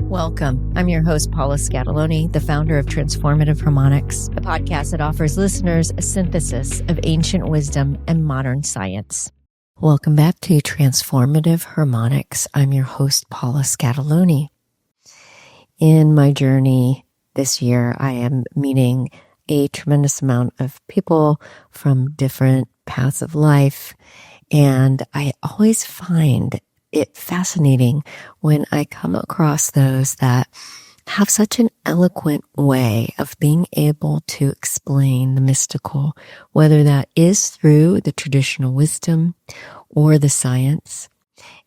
Welcome. I'm your host, Paula Scatoloni, the founder of Transformative Harmonics, a podcast that offers listeners a synthesis of ancient wisdom and modern science. Welcome back to Transformative Harmonics. I'm your host, Paula Scatoloni. In my journey this year, I am meeting a tremendous amount of people from different paths of life, and I always find it fascinating when I come across those that have such an eloquent way of being able to explain the mystical, whether that is through the traditional wisdom or the science.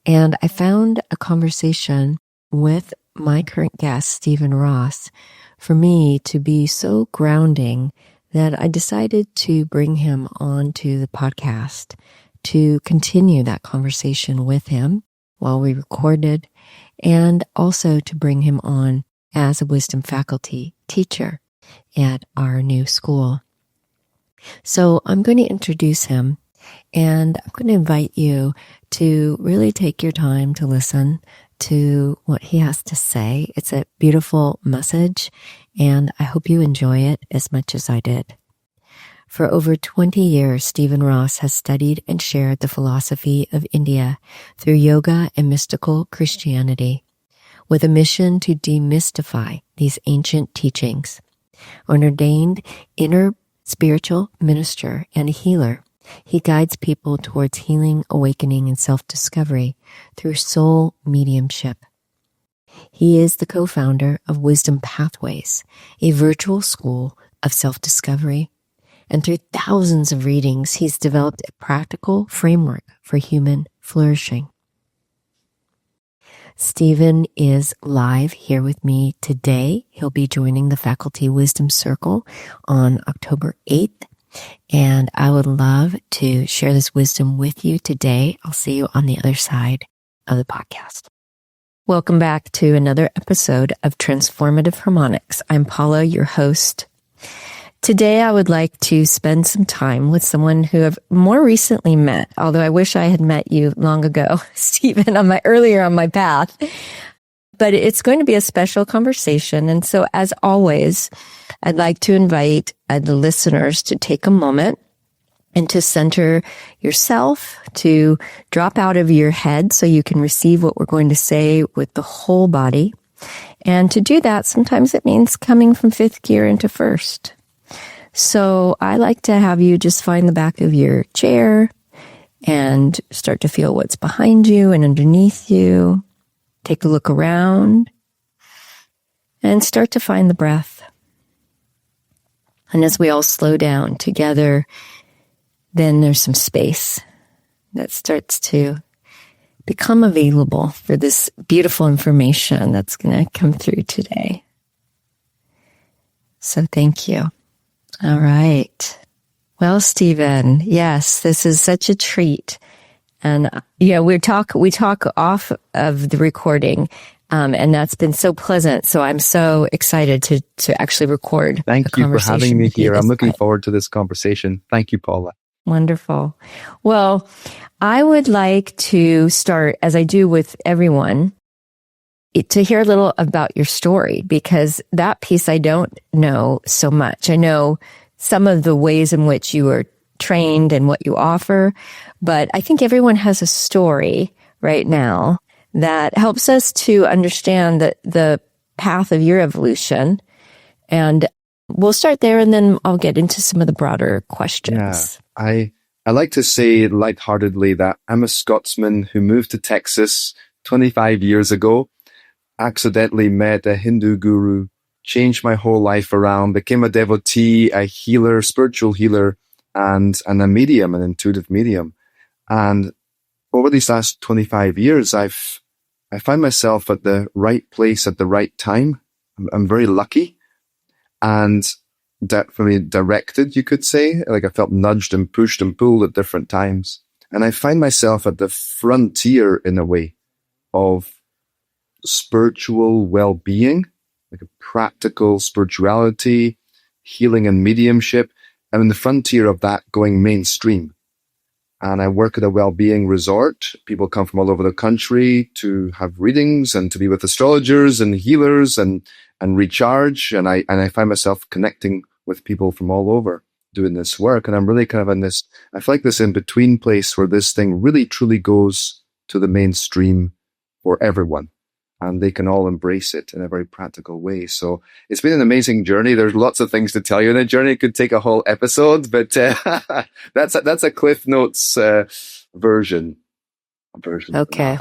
And I found a conversation with my current guest, Stephen Ross, for me to be so grounding that I decided to bring him onto the podcast to continue that conversation with him while we recorded, and also to bring him on as a wisdom faculty teacher at our new school. So I'm going to introduce him, and I'm going to invite you to really take your time to listen to what he has to say. It's a beautiful message, and I hope you enjoy it as much as I did. For over 20 years, Stephen Ross has studied and shared the philosophy of India through yoga and mystical Christianity, with a mission to demystify these ancient teachings. An ordained inner spiritual minister and a healer, he guides people towards healing, awakening, and self-discovery through soul mediumship. He is the co-founder of Wisdom Pathways, a virtual school of self-discovery. And through thousands of readings, he's developed a practical framework for human flourishing. Stephen is live here with me today. He'll be joining the Faculty Wisdom Circle on October 8th. And I would love to share this wisdom with you today. I'll see you on the other side of the podcast. Welcome back to another episode of Transformative Harmonics. I'm Paula, your host. Today, I would like to spend some time with someone who I've more recently met, although I wish I had met you long ago, Stephen, earlier on my path. But it's going to be a special conversation. And so, as always, I'd like to invite the listeners to take a moment and to center yourself, to drop out of your head so you can receive what we're going to say with the whole body. And to do that, sometimes it means coming from fifth gear into first. So I like to have you just find the back of your chair and start to feel what's behind you and underneath you. Take a look around and start to find the breath. And as we all slow down together, then there's some space that starts to become available for this beautiful information that's going to come through today. So thank you. All right. Well, Stephen, yes, this is such a treat. And we talk off of the recording, and that's been so pleasant. So I'm so excited to actually record. Thank you for having me here. I'm looking forward to this conversation. Thank you, Paula. Wonderful. Well, I would like to start, as I do with everyone, to hear a little about your story, because that piece I don't know so much. I know some of the ways in which you were trained and what you offer, but I think everyone has a story right now that helps us to understand the path of your evolution. And we'll start there, and then I'll get into some of the broader questions. Yeah, I like to say lightheartedly that I'm a Scotsman who moved to Texas 25 years ago, accidentally met a Hindu guru, changed my whole life around, became a devotee, a healer, spiritual healer, and a medium, an intuitive medium. And over these last 25 years, I find myself at the right place at the right time. I'm very lucky, and that for me directed, you could say. Like I felt nudged and pushed and pulled at different times. And I find myself at the frontier, in a way, of spiritual well-being, like a practical spirituality, healing and mediumship. I'm in the frontier of that going mainstream. and I work at a well-being resort. People come from all over the country to have readings and to be with astrologers and healers and recharge. And I find myself connecting with people from all over doing this work. And I'm really kind of in this, I feel like this in-between place where this thing really truly goes to the mainstream for everyone. And they can all embrace it in a very practical way. So it's been an amazing journey. There's lots of things to tell you in a journey. It could take a whole episode, but that's a Cliff Notes version. Okay.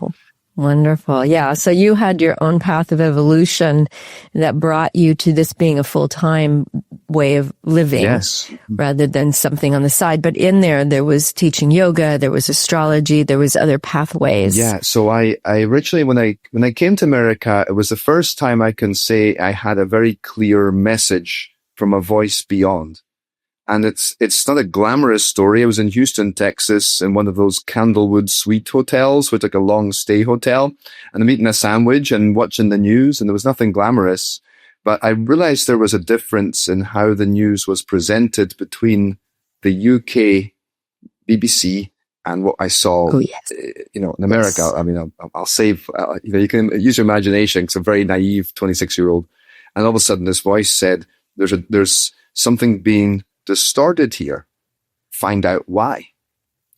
Wonderful. Yeah. So you had your own path of evolution that brought you to this being a full-time way of living, yes, rather than something on the side. But in there was teaching yoga, there was astrology, there was other pathways. Yeah. So I originally, when I came to America, it was the first time I can say I had a very clear message from a voice beyond. And it's not a glamorous story. I was in Houston, Texas, in one of those Candlewood suite hotels, which like a long stay hotel. And I'm eating a sandwich and watching the news, and there was nothing glamorous. But I realized there was a difference in how the news was presented between the UK BBC and what I saw, in America. Yes. I mean, I'll save, you can use your imagination, because I'm a very naive 26-year-old. And all of a sudden this voice said, there's something being distorted here. Find out why.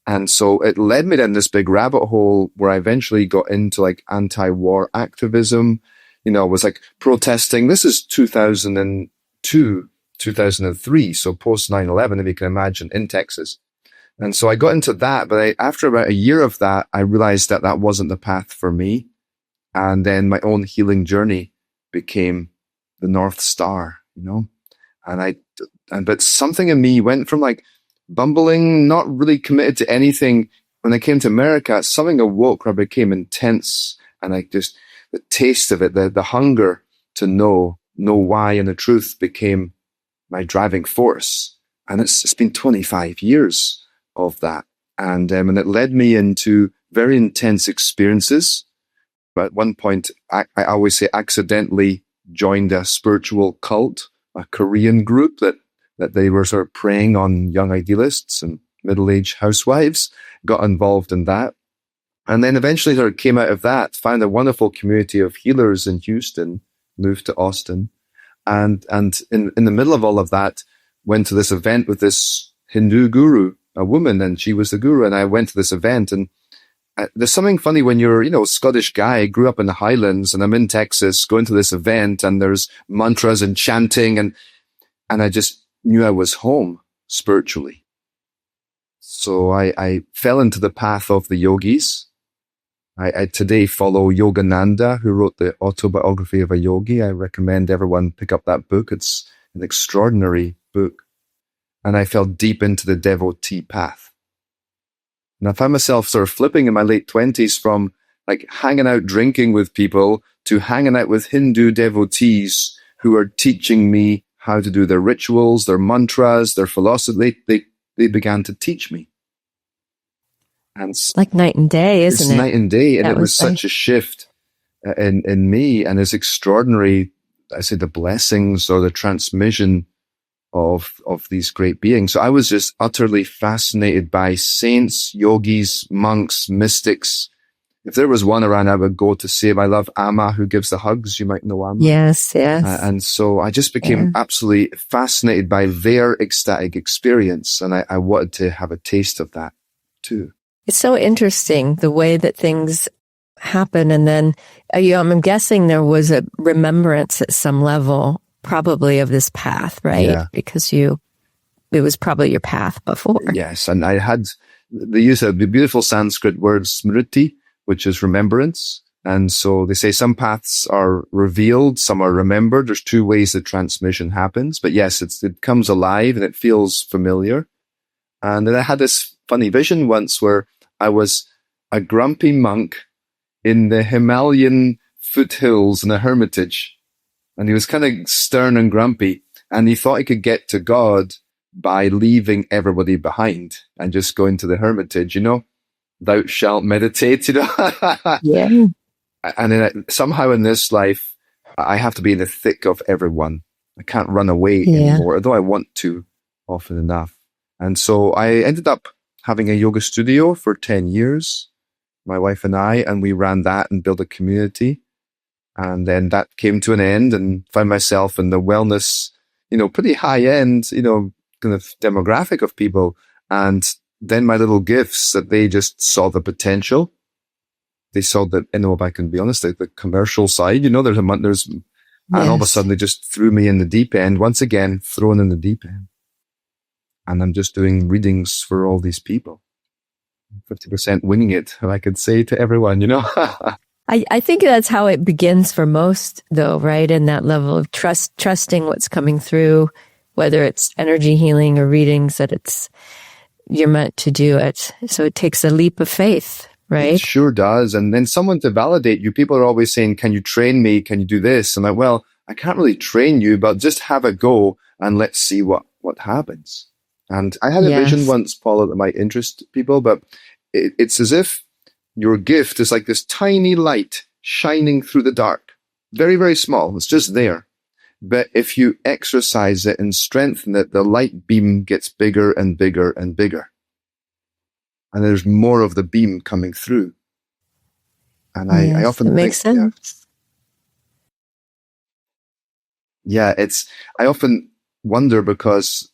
And so it led me down this big rabbit hole where I eventually got into like anti-war activism. Was like protesting. This is 2002, 2003. So post 9/11, if you can imagine, in Texas. And so I got into that, but after about a year of that, I realized that wasn't the path for me. And then my own healing journey became the North Star, but something in me went from like bumbling, not really committed to anything. When I came to America, something awoke where I became intense, and the taste of it, the hunger to know why, and the truth became my driving force. And it's been 25 years of that. And it led me into very intense experiences. But at one point, I always say accidentally joined a spiritual cult, a Korean group that they were sort of preying on young idealists and middle-aged housewives, got involved in that. And then eventually sort of came out of that, found a wonderful community of healers in Houston, moved to Austin. And in the middle of all of that, went to this event with this Hindu guru, a woman, and she was the guru. And I went to this event, and there's something funny when you're, a Scottish guy, grew up in the Highlands, and I'm in Texas going to this event, and there's mantras and chanting, and I just knew I was home spiritually. So I fell into the path of the yogis. I today follow Yogananda, who wrote the Autobiography of a Yogi. I recommend everyone pick up that book. It's an extraordinary book. And I fell deep into the devotee path. And I found myself sort of flipping in my late 20s from like hanging out drinking with people to hanging out with Hindu devotees who are teaching me how to do their rituals, their mantras, their philosophy. They began to teach me. And it's like night and day, isn't it? It's night and day. And it was such a shift in me. And it's extraordinary, I say, the blessings or the transmission of these great beings. So I was just utterly fascinated by saints, yogis, monks, mystics. If there was one around, I would go to save. I love Amma, who gives the hugs. You might know Amma. Yes. And so I just became absolutely fascinated by their ecstatic experience. And I wanted to have a taste of that too. It's so interesting the way that things happen. And then I'm guessing there was a remembrance at some level, probably of this path, right? Yeah. Because it was probably your path before. Yes. And I had the use of the beautiful Sanskrit word smriti, which is remembrance. And so they say some paths are revealed, some are remembered. There's two ways that transmission happens. But yes, it comes alive and it feels familiar. And then I had this funny vision once where I was a grumpy monk in the Himalayan foothills in a hermitage. And he was kind of stern and grumpy. And he thought he could get to God by leaving everybody behind and just going to the hermitage, thou shalt meditate, Yeah. And then somehow in this life, I have to be in the thick of everyone. I can't run away anymore, although I want to often enough. And so I ended up having a yoga studio for 10 years, my wife and I, and we ran that and built a community. And then that came to an end, and found myself in the wellness, pretty high end, kind of demographic of people. And then my little gifts, that they just saw the potential. They saw that, if I can be honest, the commercial side, and all of a sudden they just threw me in the deep end, once again, thrown in the deep end. And I'm just doing readings for all these people. 50% winging it, I could say to everyone, I think that's how it begins for most, though, right? In that level of trusting what's coming through, whether it's energy healing or readings, that you're meant to do it. So it takes a leap of faith, right? It sure does. And then someone to validate you. People are always saying, can you train me? Can you do this? I'm like, well, I can't really train you, but just have a go and let's see what happens. And I had a vision once, Paula, that might interest people, but it's as if your gift is like this tiny light shining through the dark. Very, very small. It's just there. But if you exercise it and strengthen it, the light beam gets bigger and bigger and bigger. And there's more of the beam coming through. And I often think... makes sense. I often wonder, because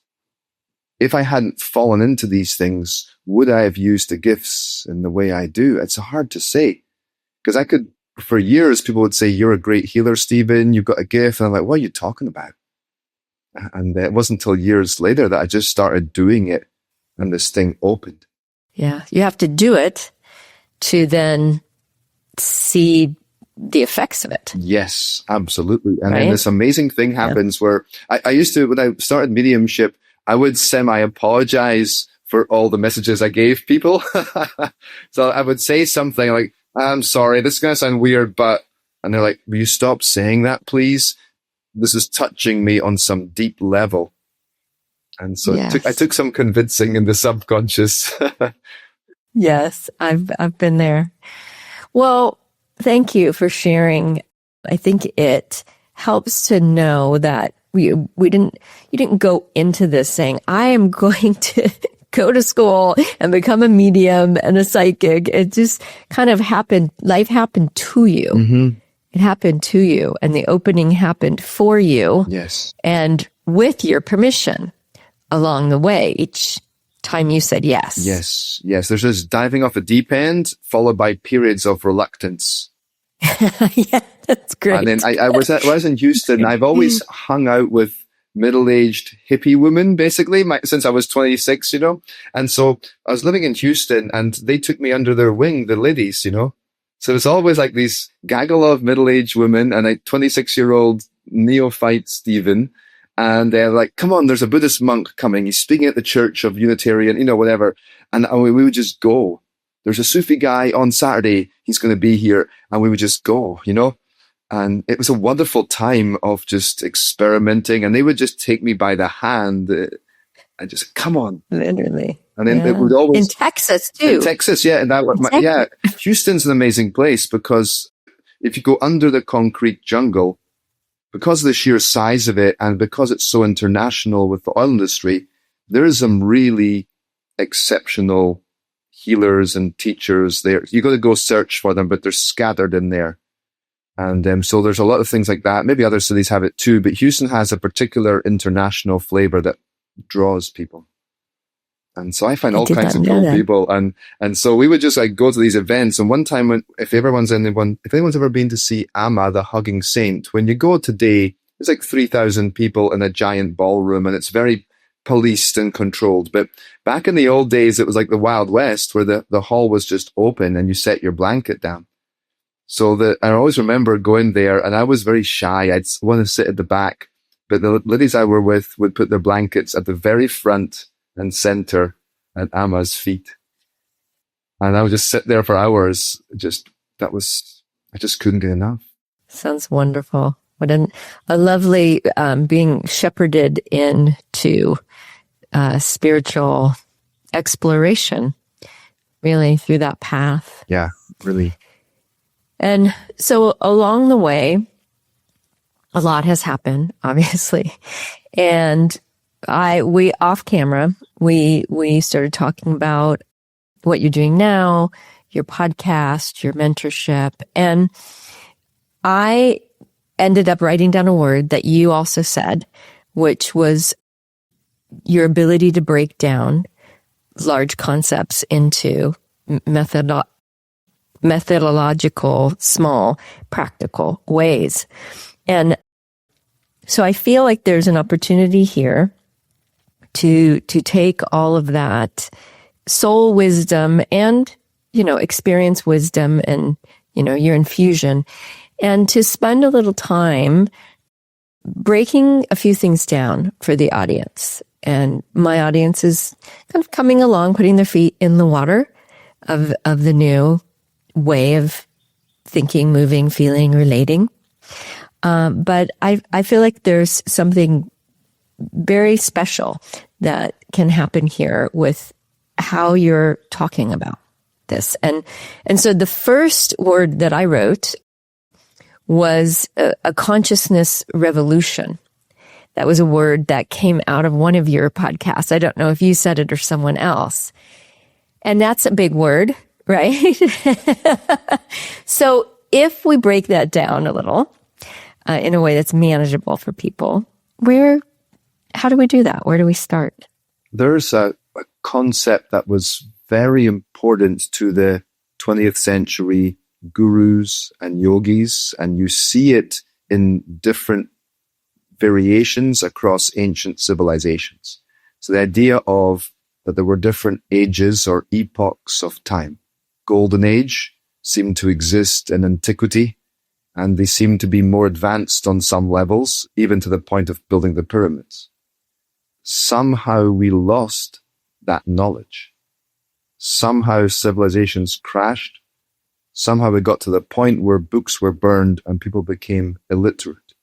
if I hadn't fallen into these things, would I have used the gifts in the way I do? It's hard to say. Because for years, people would say, you're a great healer, Stephen. You've got a gift. And I'm like, what are you talking about? And it wasn't until years later that I just started doing it and this thing opened. Yeah. You have to do it to then see the effects of it. Yes, absolutely. And then this amazing thing happens where I used to, when I started mediumship, I would semi-apologize for all the messages I gave people. So I would say something like, I'm sorry, this is going to sound weird, and they're like, will you stop saying that, please? This is touching me on some deep level. And so I took some convincing in the subconscious. Yes, I've been there. Well, thank you for sharing. I think it helps to know that you didn't go into this saying, I am going to go to school and become a medium and a psychic. It just kind of happened. Life happened to you. Mm-hmm. It happened to you, and the opening happened for you. Yes. And with your permission along the way, each time you said yes. Yes. There's this diving off a deep end followed by periods of reluctance. Yeah, that's great. And then I was in Houston. I've always hung out with middle-aged hippie women, basically, since I was 26, And so I was living in Houston, and they took me under their wing, the ladies, So it's always like these gaggle of middle-aged women and a 26-year-old neophyte Stephen. And they're like, come on, there's a Buddhist monk coming. He's speaking at the Church of Unitarian, whatever. And we would just go. There's a Sufi guy on Saturday. He's going to be here. And we would just go, And it was a wonderful time of just experimenting. And they would just take me by the hand and just, come on. Literally. And then it would always... In Texas, too. In Texas, yeah. And Houston's an amazing place, because if you go under the concrete jungle, because of the sheer size of it and because it's so international with the oil industry, there is some really exceptional healers and teachers there. You got to go search for them, but they're scattered in there. And so there's a lot of things like that. Maybe other cities have it too, but Houston has a particular international flavor that draws people. And so I find all kinds of cool people. And so we would just go to these events. And one time, if anyone's ever been to see Amma, the hugging saint, when you go today, there's 3,000 people in a giant ballroom, and it's very policed and controlled. But back in the old days, it was like the Wild West, where the hall was just open and you set your blanket down. So I always remember going there, and I was very shy. I'd want to sit at the back, but the ladies I were with would put their blankets at the very front and center at Amma's feet. And I would just sit there for hours. I just couldn't get enough. Sounds wonderful. What a lovely being shepherded into spiritual exploration, really, through that path. Yeah, really. And so along the way, a lot has happened, obviously. And we off camera, we started talking about what you're doing now, your podcast, your mentorship, and I ended up writing down a word that you also said, which was your ability to break down large concepts into methodological, small, practical ways. And so I feel like there's an opportunity here to take all of that soul wisdom and, experience wisdom and, your infusion, and to spend a little time breaking a few things down for the audience. And my audience is kind of coming along, putting their feet in the water of the new way of thinking, moving, feeling, relating. But I feel like there's something very special that can happen here with how you're talking about this. And so the first word that I wrote was a consciousness revolution. That was a word that came out of one of your podcasts. I don't know if you said it or someone else. And that's a big word, right? So if we break that down a little in a way that's manageable for people, how do we do that? Where do we start? There's a concept that was very important to the 20th century gurus and yogis, and you see it in different variations across ancient civilizations. So the idea of that there were different ages or epochs of time. Golden Age seemed to exist in antiquity, and they seemed to be more advanced on some levels, even to the point of building the pyramids. Somehow we lost that knowledge. Somehow civilizations crashed. Somehow we got to the point where books were burned and people became illiterate.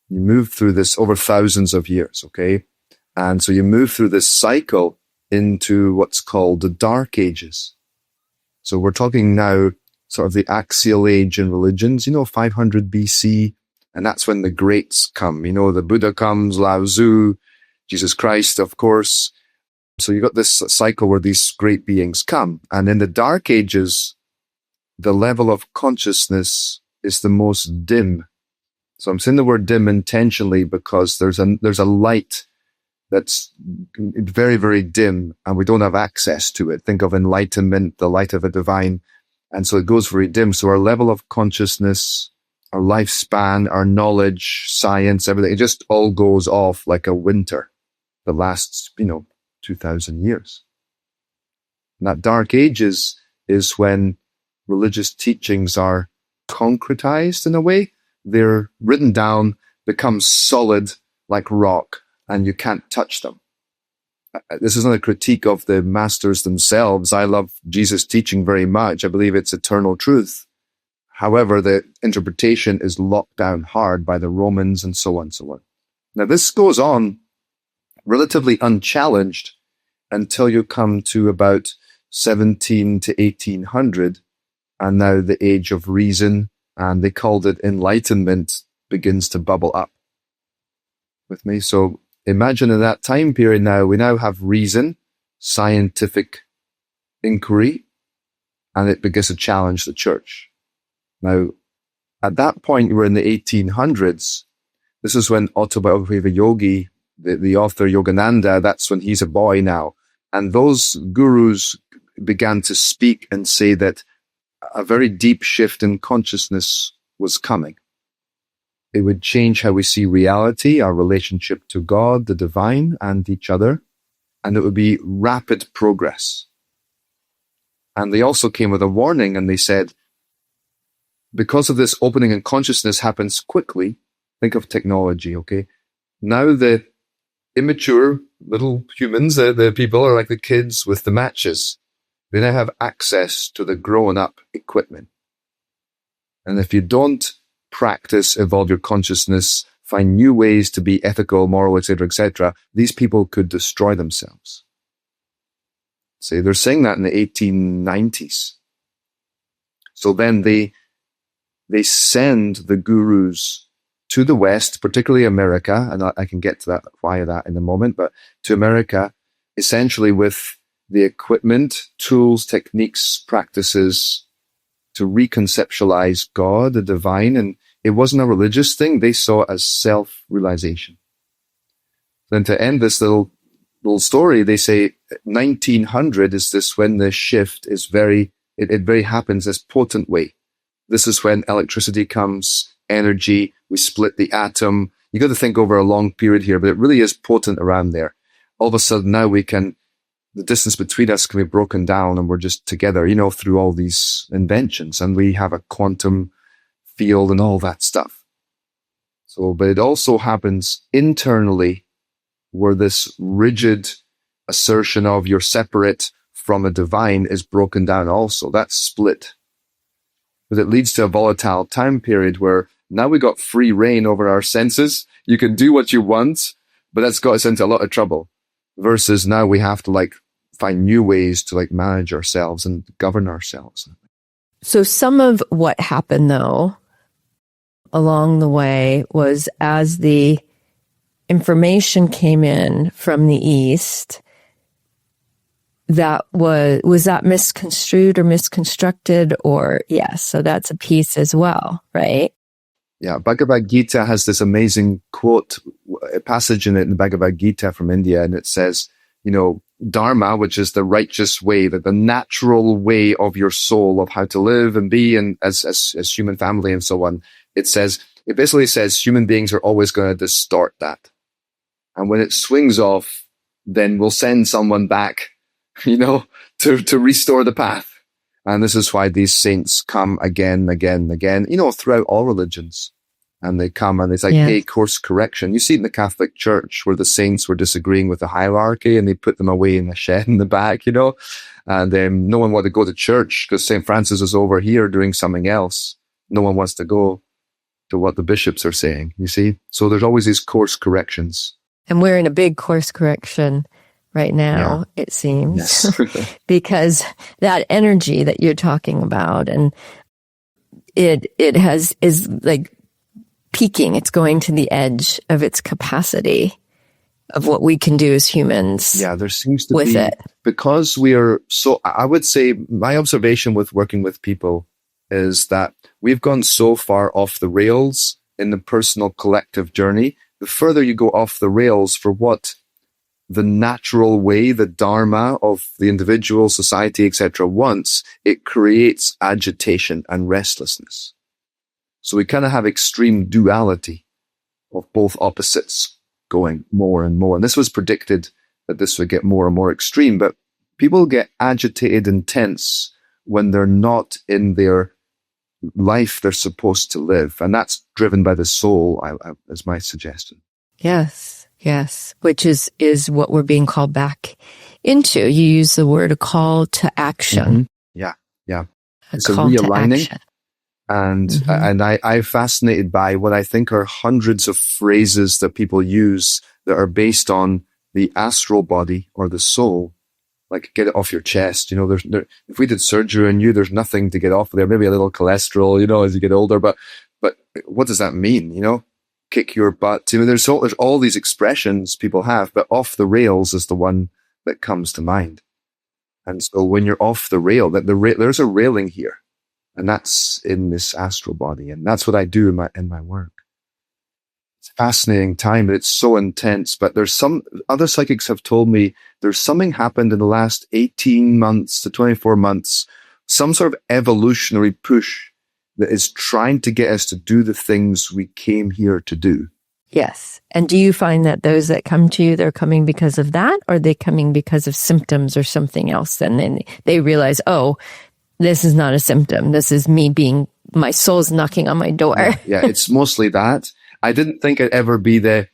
You move through this over thousands of years, okay? And so you move through this cycle into what's called the Dark Ages. So we're talking now sort of the axial age in religions, 500 BC, and that's when the greats come. The Buddha comes, Lao Tzu, Jesus Christ, of course. So you got this cycle where these great beings come. And in the Dark Ages, the level of consciousness is the most dim. So I'm saying the word dim intentionally because there's a light that's very, very dim and we don't have access to it. Think of enlightenment, the light of a divine. And so it goes very dim. So our level of consciousness, our lifespan, our knowledge, science, everything, it just all goes off like a winter that lasts, 2,000 years. And that Dark Ages is when religious teachings are concretized in a way. They're written down, become solid like rock, and you can't touch them. This is not a critique of the masters themselves. I love Jesus' teaching very much. I believe it's eternal truth. However, the interpretation is locked down hard by the Romans and so on and so on. Now, this goes on relatively unchallenged until you come to about 17 to 1800, and now the age of reason, and they called it enlightenment, begins to bubble up with me. So imagine in that time period now, we now have reason, scientific inquiry, and it begins to challenge the church. Now, at that point, we're in the 1800s. This is when Autobiography of a Yogi, the author Yogananda, that's when he's a boy now. And those gurus began to speak and say that a very deep shift in consciousness was coming. It would change how we see reality, our relationship to God, the divine, and each other. And it would be rapid progress. And they also came with a warning, and they said, because of this opening in consciousness happens quickly, think of technology, okay? Now the immature little humans, the people are like the kids with the matches. They now have access to the grown-up equipment. And if you don't practice, evolve your consciousness, find new ways to be ethical, moral, etc., these people could destroy themselves. See, they're saying that in the 1890s. So then they send the gurus to the West, particularly America, and I can get to that, why that in a moment, but to America, essentially with the equipment, tools, techniques, practices to reconceptualize God, the divine. And it wasn't a religious thing. They saw it as self-realization. Then to end this little story, they say 1900 is this when the shift is it very happens this potent way. This is when electricity comes, energy, we split the atom. You got to think over a long period here, but it really is potent around there. All of a sudden now the distance between us can be broken down and we're just together, through all these inventions, and we have a quantum field and all that stuff. So, but it also happens internally where this rigid assertion of you're separate from a divine is broken down also. That's split. But it leads to a volatile time period where now we got free reign over our senses. You can do what you want, but that's got us into a lot of trouble. Versus now we have to find new ways to manage ourselves and govern ourselves. So some of what happened though along the way was as the information came in from the East, that was that misconstrued or misconstructed or yes. So that's a piece as well, right? Yeah. Bhagavad Gita has this amazing quote, a passage in it in the Bhagavad Gita from India. And it says, Dharma, which is the righteous way, the natural way of your soul of how to live and be and as human family and so on. It basically says human beings are always going to distort that. And when it swings off, then we'll send someone back, to restore the path. And this is why these saints come again, throughout all religions. And they come and it's hey, course correction. You see it in the Catholic Church where the saints were disagreeing with the hierarchy and they put them away in a shed in the back, and no one wanted to go to church because St. Francis is over here doing something else. No one wants to go to what the bishops are saying, you see? So there's always these course corrections. And we're in a big course correction right now, it seems, yes. Because that energy that you're talking about and it is peaking. It's going to the edge of its capacity of what we can do as humans. Yeah, there seems to be, because we are so, I would say my observation with working with people is that we've gone so far off the rails in the personal collective journey. The further you go off the rails for what the natural way, the dharma of the individual, society, etc. wants, it creates agitation and restlessness. So we kind of have extreme duality of both opposites going more and more. And this was predicted that this would get more and more extreme, but people get agitated and tense when they're not in their life they're supposed to live. And that's driven by the soul, is my suggestion. Yes, which is what we're being called back into. You use the word a call to action. Mm-hmm. Yeah. It's a realigning. And I'm fascinated by what I think are hundreds of phrases that people use that are based on the astral body or the soul. Get it off your chest. If we did surgery on you, there's nothing to get off there. Maybe a little cholesterol, as you get older. But what does that mean? Kick your butt. There's all these expressions people have, but off the rails is the one that comes to mind. And so when you're off the rail, there's a railing here. And that's in this astral body. And that's what I do in my work. It's a fascinating time, but it's so intense. But there's some other psychics have told me there's something happened in the last 18 months to 24 months, some sort of evolutionary push that is trying to get us to do the things we came here to do. Yes. And do you find that those that come to you, they're coming because of that, or are they coming because of symptoms or something else? And then they realize, oh, this is not a symptom. This is me my soul's knocking on my door. Yeah, it's mostly that. I didn't think I'd ever be the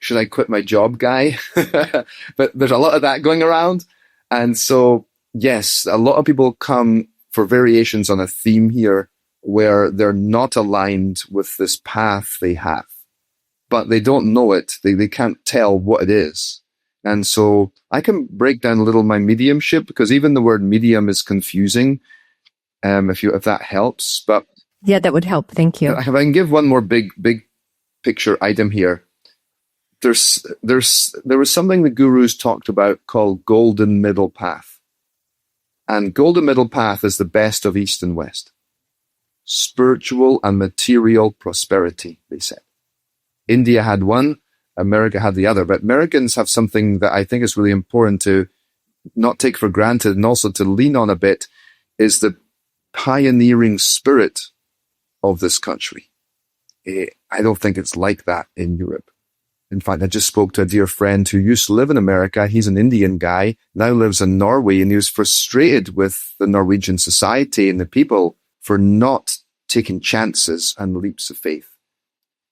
should I quit my job guy? But there's a lot of that going around. And so, yes, a lot of people come for variations on a theme here where they're not aligned with this path they have, but they don't know it. They can't tell what it is. And so I can break down a little my mediumship, because even the word medium is confusing. If that helps, but yeah, that would help. Thank you. If I can give one more big picture item here, there was something the gurus talked about called golden middle path. And golden middle path is the best of East and West. Spiritual and material prosperity, they said. India had one, America had the other. But Americans have something that I think is really important to not take for granted and also to lean on a bit, is the pioneering spirit of this country. I don't think it's like that in Europe. In fact, I just spoke to a dear friend who used to live in America. He's an Indian guy, now lives in Norway, and he was frustrated with the Norwegian society and the people for not taking chances and leaps of faith.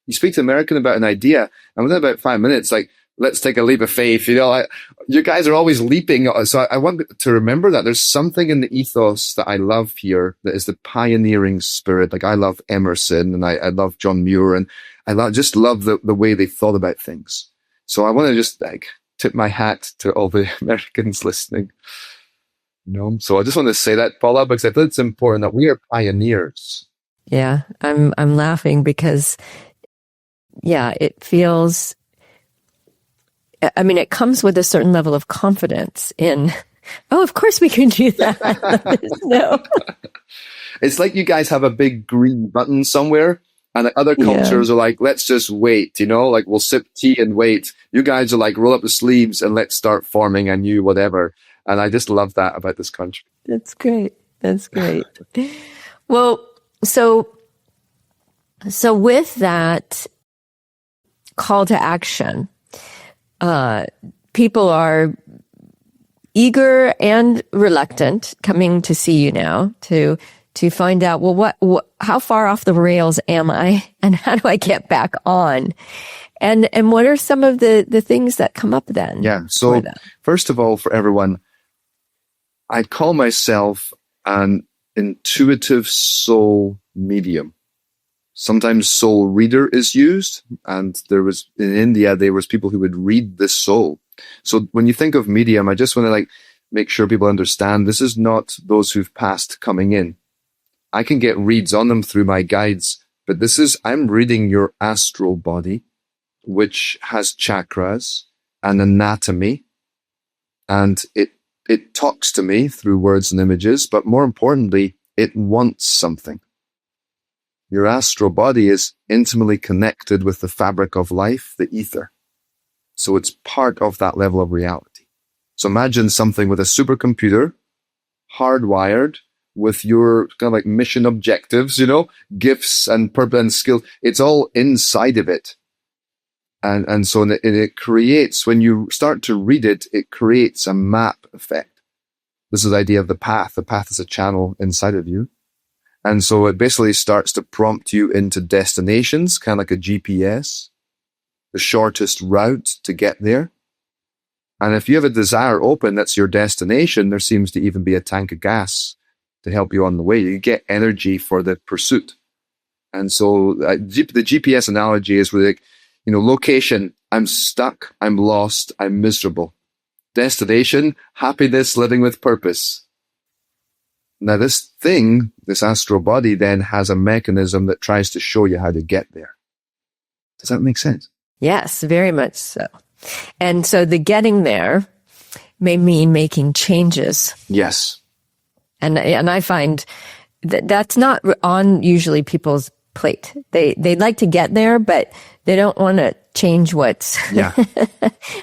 You speak to an American about an idea, and within about 5 minutes, like, let's take a leap of faith. You guys are always leaping. So I want to remember that there's something in the ethos that I love here that is the pioneering spirit. Like, I love Emerson and I love John Muir, and I just love the way they thought about things. So I want to just like tip my hat to all the Americans listening. So I just want to say that, Paula, because I think it's important that we are pioneers. Yeah, I'm laughing because, it feels, I mean, it comes with a certain level of confidence in, of course we can do that. No. It's like you guys have a big green button somewhere, and the other cultures are like, let's just wait, like we'll sip tea and wait. You guys are like, roll up the sleeves and let's start forming a new whatever. And I just love that about this country. That's great. That's great. Well, so with that call to action, people are eager and reluctant coming to see you now to find out, well, how far off the rails am I, and how do I get back on? And what are some of the things that come up then? Yeah. So first of all, for everyone, I call myself an intuitive soul medium. Sometimes soul reader is used, and in India, there was people who would read the soul. So when you think of medium, I just want to make sure people understand this is not those who've passed coming in. I can get reads on them through my guides, but I'm reading your astral body, which has chakras and anatomy, and it talks to me through words and images, but more importantly, it wants something. Your astral body is intimately connected with the fabric of life, the ether. So it's part of that level of reality. So imagine something with a supercomputer, hardwired, with your kind of like mission objectives, gifts and purpose and skills. It's all inside of it. And so it creates, when you start to read it, it creates a map effect. This is the idea of the path. The path is a channel inside of you. And so it basically starts to prompt you into destinations, kind of like a GPS, the shortest route to get there. And if you have a desire open, that's your destination, there seems to even be a tank of gas to help you on the way. You get energy for the pursuit. And so the GPS analogy is really location, I'm stuck, I'm lost, I'm miserable. Destination, happiness, living with purpose. Now this astral body then has a mechanism that tries to show you how to get there. Does that make sense? Yes, very much so. And so the getting there may mean making changes. Yes. And I find that's not on usually people's plate. They'd like to get there, but they don't want to change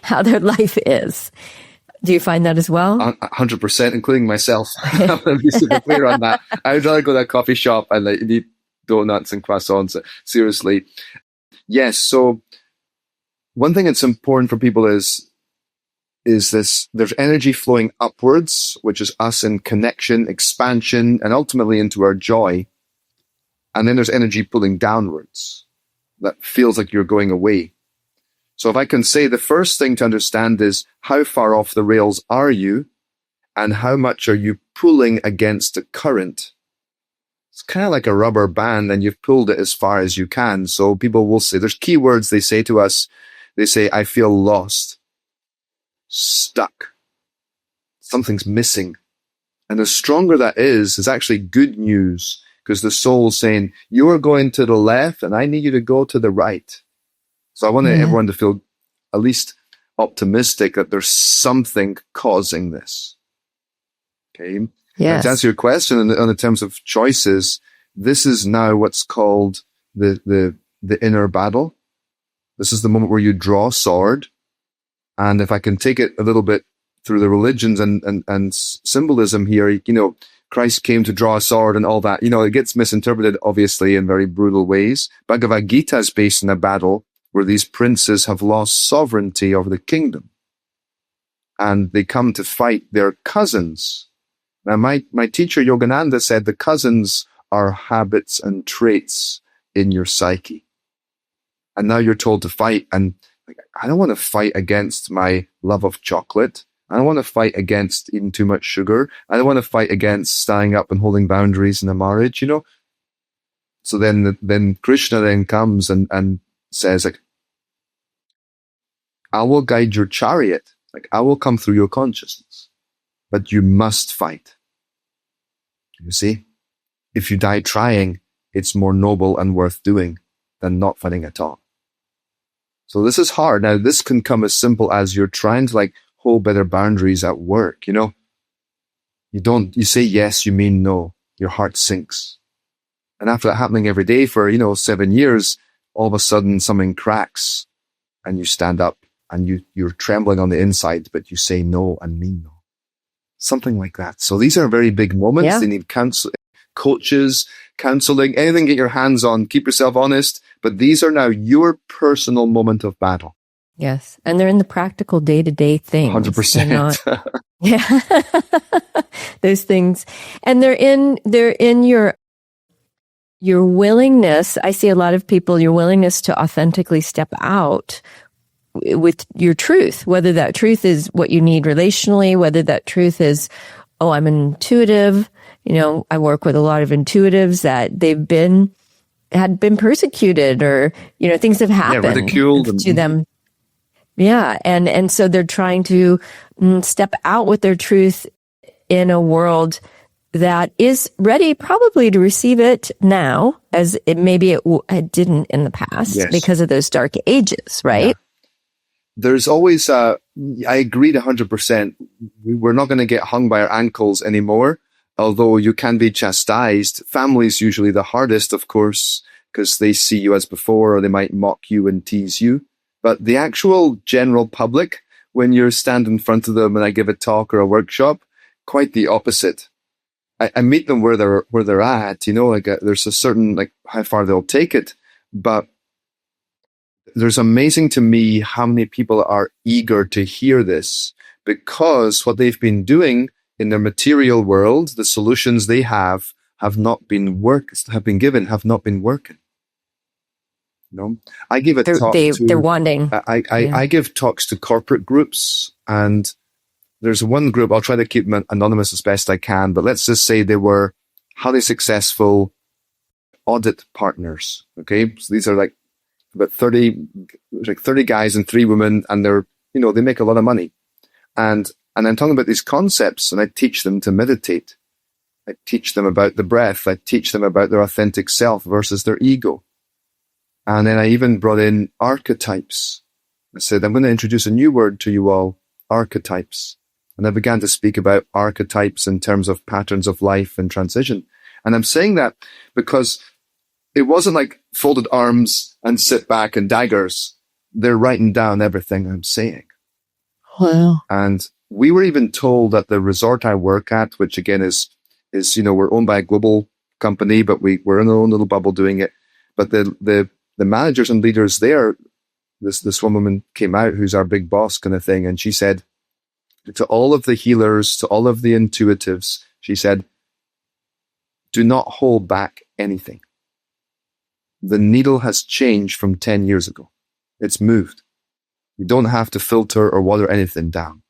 how their life is. Do you find that as well? 100%, including myself. I'm going to be super clear on that. I would rather go to a coffee shop and eat donuts and croissants. Seriously. Yes. So one thing that's important for people is this, there's energy flowing upwards, which is us in connection, expansion, and ultimately into our joy. And then there's energy pulling downwards that feels like you're going away. So if I can say, the first thing to understand is how far off the rails are you, and how much are you pulling against the current? It's kind of like a rubber band, and you've pulled it as far as you can. So people will say, there's key words they say to us. They say, I feel lost, stuck, something's missing. And the stronger that is actually good news, because the soul's saying, you are going to the left and I need you to go to the right. So I want everyone to feel at least optimistic that there's something causing this. Okay. Yes. To answer your question on the terms of choices, this is now what's called the inner battle. This is the moment where you draw a sword. And if I can take it a little bit through the religions and symbolism here, Christ came to draw a sword and all that. It gets misinterpreted, obviously, in very brutal ways. Bhagavad Gita is based in a battle where these princes have lost sovereignty over the kingdom. And they come to fight their cousins. Now, my teacher, Yogananda, said the cousins are habits and traits in your psyche. And now you're told to fight. And I don't want to fight against my love of chocolate. I don't want to fight against eating too much sugar. I don't want to fight against standing up and holding boundaries in a marriage, So then Krishna then comes and says, I will guide your chariot. I will come through your consciousness, but you must fight. You see, if you die trying, it's more noble and worth doing than not fighting at all. So this is hard. Now, this can come as simple as you're trying to hold better boundaries at work, You say yes, you mean no. Your heart sinks. And after that happening every day for, 7 years, all of a sudden something cracks and you stand up and you're trembling on the inside, but you say no and mean no. Something like that. So these are very big moments. Yeah. They need coaches, counseling, anything get your hands on, keep yourself honest. But these are now your personal moment of battle. Yes. And they're in the practical day-to-day things. 100%. Yeah. Those things. And they're in your willingness. I see a lot of people, your willingness to authentically step out with your truth, whether that truth is what you need relationally, whether that truth is, I'm an intuitive. I work with a lot of intuitives that had been persecuted or, things have happened ridiculed to them. Yeah. And so they're trying to step out with their truth in a world that is ready probably to receive it now, as it didn't in the past. Yes. Because of those dark ages, right? Yeah. There's always, I agreed 100%. We're not going to get hung by our ankles anymore, although you can be chastised. Family's usually the hardest, of course, because they see you as before, or they might mock you and tease you. But the actual general public, when you're standing in front of them and I give a talk or a workshop, quite the opposite. I meet them where they're at, there's a certain, how far they'll take it. But there's amazing to me how many people are eager to hear this, because what they've been doing in their material world, the solutions they have not been working. I give a talk they're wanting. I give talks to corporate groups, and there's one group, I'll try to keep them anonymous as best I can, but let's just say they were highly successful audit partners. Okay. So these are about 30 guys and 3 women, and they're, they make a lot of money. And I'm talking about these concepts, and I teach them to meditate. I teach them about the breath. I teach them about their authentic self versus their ego. And then I even brought in archetypes. I said, I'm going to introduce a new word to you all, archetypes. And I began to speak about archetypes in terms of patterns of life and transition. And I'm saying that because it wasn't like folded arms and sit back and daggers. They're writing down everything I'm saying. Wow. And we were even told that the resort I work at, which again is we're owned by a global company, but we're in our own little bubble doing it. But the managers and leaders there, this one woman came out who's our big boss kind of thing, and she said to all of the healers, to all of the intuitives, she said, do not hold back anything. The needle has changed from 10 years ago. It's moved. You don't have to filter or water anything down.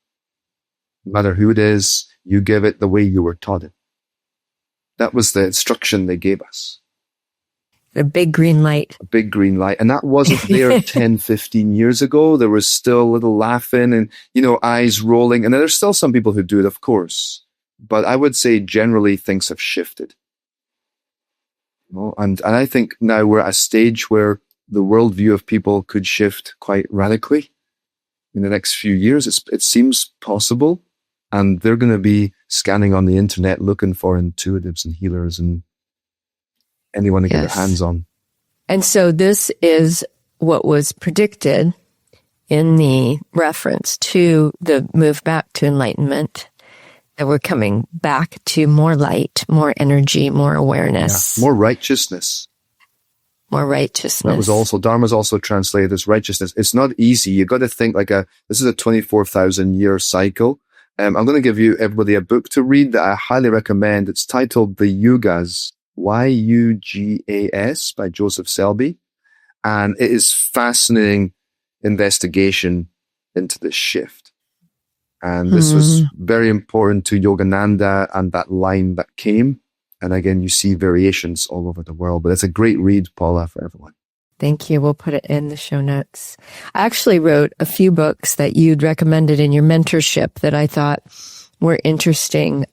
No matter who it is, you give it the way you were taught it. That was the instruction they gave us. A big green light. A big green light. And that wasn't there 10, 15 years ago. There was still a little laughing and, eyes rolling. And there's still some people who do it, of course. But I would say generally things have shifted. And I think now we're at a stage where the worldview of people could shift quite radically. in the next few years. It seems possible. And they're going to be scanning on the internet looking for intuitives and healers and anyone to get their hands on. And so this is what was predicted in the reference to the move back to enlightenment, that we're coming back to more light, more energy, more awareness. Yeah. More righteousness. More righteousness. That was also, Dharma's also translated as righteousness. It's not easy. You got to think this is a 24,000 year cycle. I'm going to give everybody a book to read that I highly recommend. It's titled The Yugas, Yugas by Joseph Selby. And it is fascinating investigation into this shift. And this was very important to Yogananda and that line that came. And again, you see variations all over the world, but it's a great read, Paula, for everyone. Thank you. We'll put it in the show notes. I actually wrote a few books that you'd recommended in your mentorship that I thought were interesting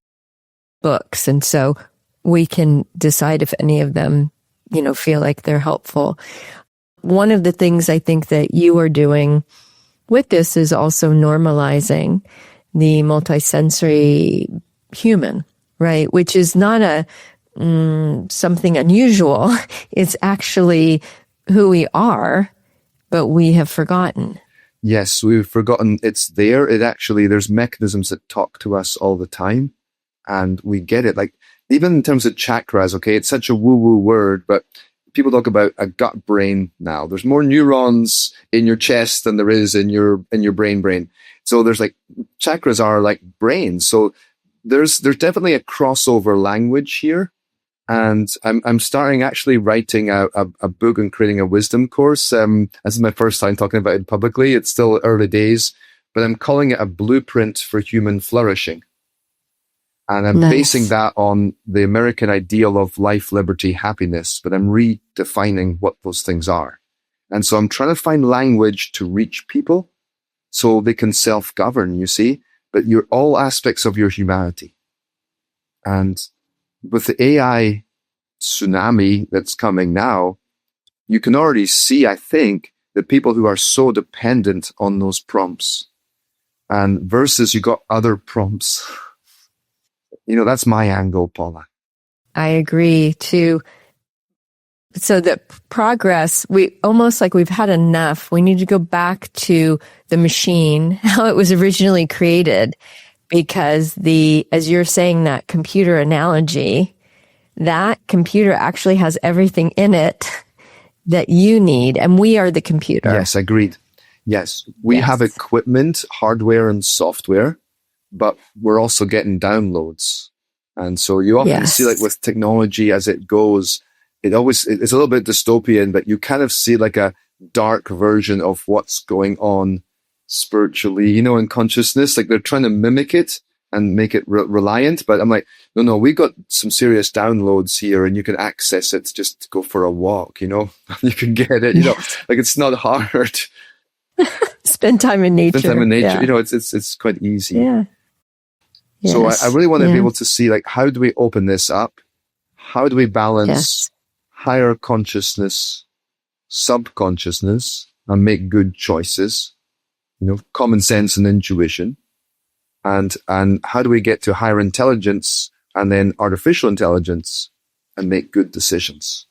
books. And so we can decide if any of them, feel like they're helpful. One of the things I think that you are doing with this is also normalizing the multisensory human, right? Which is not something unusual. It's actually who we are, but we have forgotten. Yes, we've forgotten it's there. There's mechanisms that talk to us all the time, and we get it. Like, even in terms of chakras, okay, it's such a woo-woo word, but people talk about a gut brain now. There's more neurons in your chest than there is in your brain. So there's chakras are like brains. So there's definitely a crossover language here. And I'm starting actually writing a book and creating a wisdom course. This is my first time talking about it publicly. It's still early days, but I'm calling it a blueprint for human flourishing. And I'm basing that on the American ideal of life, liberty, happiness, but I'm redefining what those things are. And so I'm trying to find language to reach people so they can self-govern, you see, but you're all aspects of your humanity. And with the AI tsunami that's coming now, you can already see, I think, the people who are so dependent on those prompts. And versus you got other prompts. That's my angle, Paula. I agree too. So the progress, we almost like we've had enough. We need to go back to the machine, how it was originally created, because as you're saying, that computer analogy, that computer actually has everything in it that you need, and we are the computer. Yes, agreed. Yes, we have equipment, hardware and software, but we're also getting downloads. And so you often see, with technology as it goes, it's a little bit dystopian, but you kind of see a dark version of what's going on spiritually, in consciousness. They're trying to mimic it and make it reliant. But I'm like, no, we got some serious downloads here, and you can access it. Just go for a walk, you can get it, it's not hard. Spend time in nature. Yeah. It's quite easy. Yeah. Yes. So I really want to be able to see, how do we open this up? How do we balance higher consciousness, subconsciousness, and make good choices? Common sense and intuition. And how do we get to higher intelligence and then artificial intelligence and make good decisions?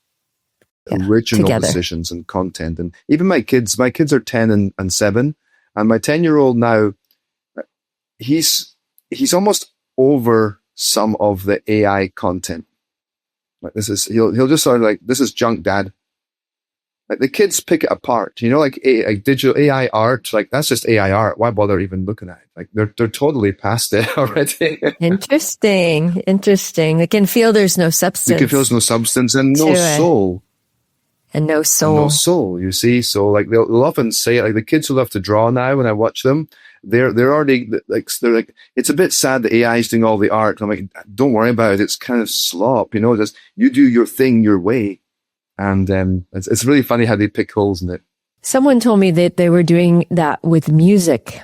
Original decisions and content. And even my kids are 10 and 7. And my 10-year-old now, he's almost over some of the AI content. He'll just sort of this is junk, Dad. The kids pick it apart, digital AI art, that's just AI art. Why bother even looking at it? They're totally past it already. Interesting. They can feel there's no substance. You can feel there's no substance and no soul. And no soul. No soul, you see. So they'll often say it, the kids who love to draw now when I watch them, they're already it's a bit sad that AI is doing all the art. I'm like, don't worry about it. It's kind of slop, just you do your thing your way. And it's really funny how they pick holes in it. Someone told me that they were doing that with music,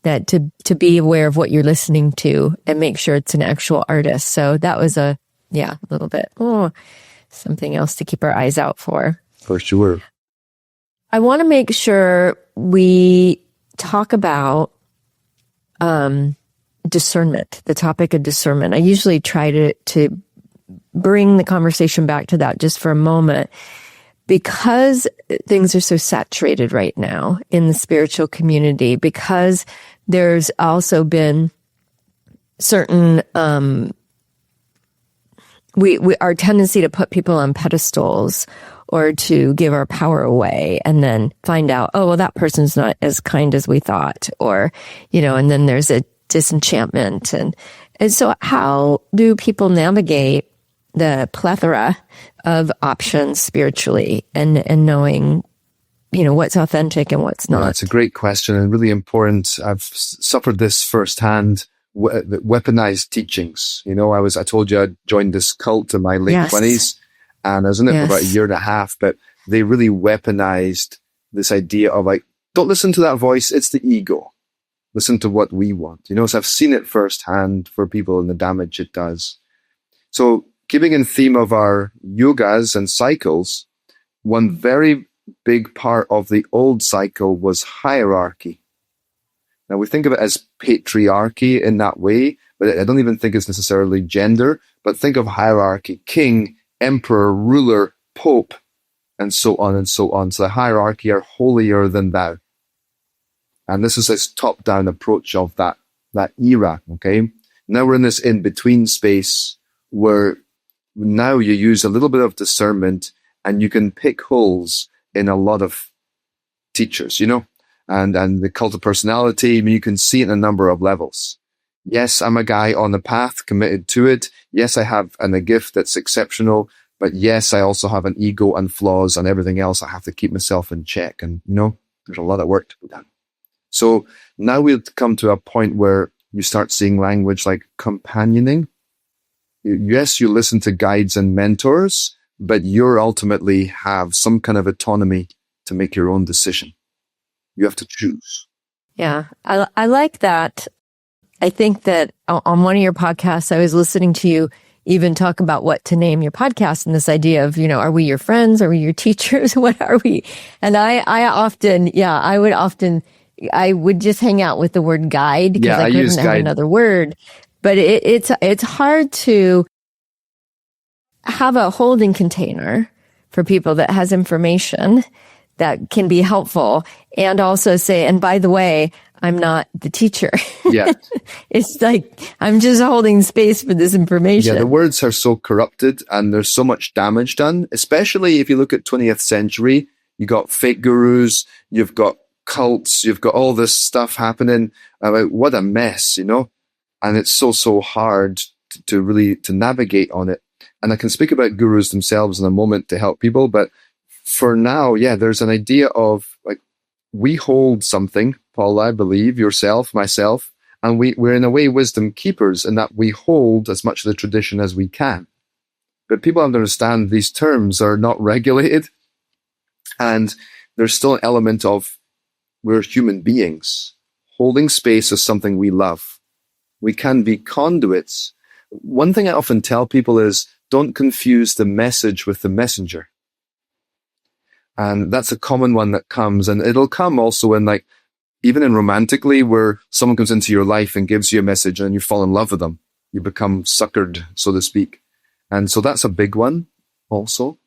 that to be aware of what you're listening to and make sure it's an actual artist. So that was a little bit, something else to keep our eyes out for. For sure. I want to make sure we talk about discernment, the topic of discernment. I usually try to bring the conversation back to that just for a moment, because things are so saturated right now in the spiritual community, because there's also been certain, our tendency to put people on pedestals or to give our power away and then find out, oh, well, that person's not as kind as we thought, or, and then there's a disenchantment. And so how do people navigate the plethora of options spiritually and knowing, what's authentic and what's not? That's a great question and really important. I've suffered this firsthand, weaponized teachings. I told you I joined this cult in my late 20s, and I was in it for about a year and a half, but they really weaponized this idea of don't listen to that voice. It's the ego. Listen to what we want. So I've seen it firsthand for people and the damage it does. So keeping in theme of our yugas and cycles, one very big part of the old cycle was hierarchy. Now we think of it as patriarchy in that way, but I don't even think it's necessarily gender, but think of hierarchy: king, emperor, ruler, pope, and so on and so on. So the hierarchy are holier than thou. And this is this top-down approach of that era, okay? Now we're in this in-between space where now you use a little bit of discernment and you can pick holes in a lot of teachers, and the cult of personality. You can see it in a number of levels. Yes, I'm a guy on the path, committed to it. Yes, I have a gift that's exceptional, but yes, I also have an ego and flaws and everything else. I have to keep myself in check. And, there's a lot of work to be done. So now we've come to a point where you start seeing language like companioning. Yes, you listen to guides and mentors, but you ultimately have some kind of autonomy to make your own decision. You have to choose. Yeah, I like that. I think that on one of your podcasts, I was listening to you even talk about what to name your podcast, and this idea of, are we your friends? Are we your teachers? What are we? And I would just hang out with the word guide because I couldn't have another word. But it's hard to have a holding container for people that has information that can be helpful, and also say, and by the way, I'm not the teacher. Yeah. It's like, I'm just holding space for this information. Yeah, the words are so corrupted and there's so much damage done, especially if you look at 20th century. You got fake gurus, you've got cults, you've got all this stuff happening. What a mess, and it's so hard to navigate on it. And I can speak about gurus themselves in a moment to help people, but for now, there's an idea of we hold something, Paula, I believe, yourself, myself, and we're in a way wisdom keepers in that we hold as much of the tradition as we can. But people have to understand these terms are not regulated, and there's still an element of we're human beings. Holding space is something we love. We can be conduits. One thing I often tell people is don't confuse the message with the messenger. And that's a common one that comes, and it'll come also in even in romantically, where someone comes into your life and gives you a message and you fall in love with them. You become suckered, so to speak. And so that's a big one also.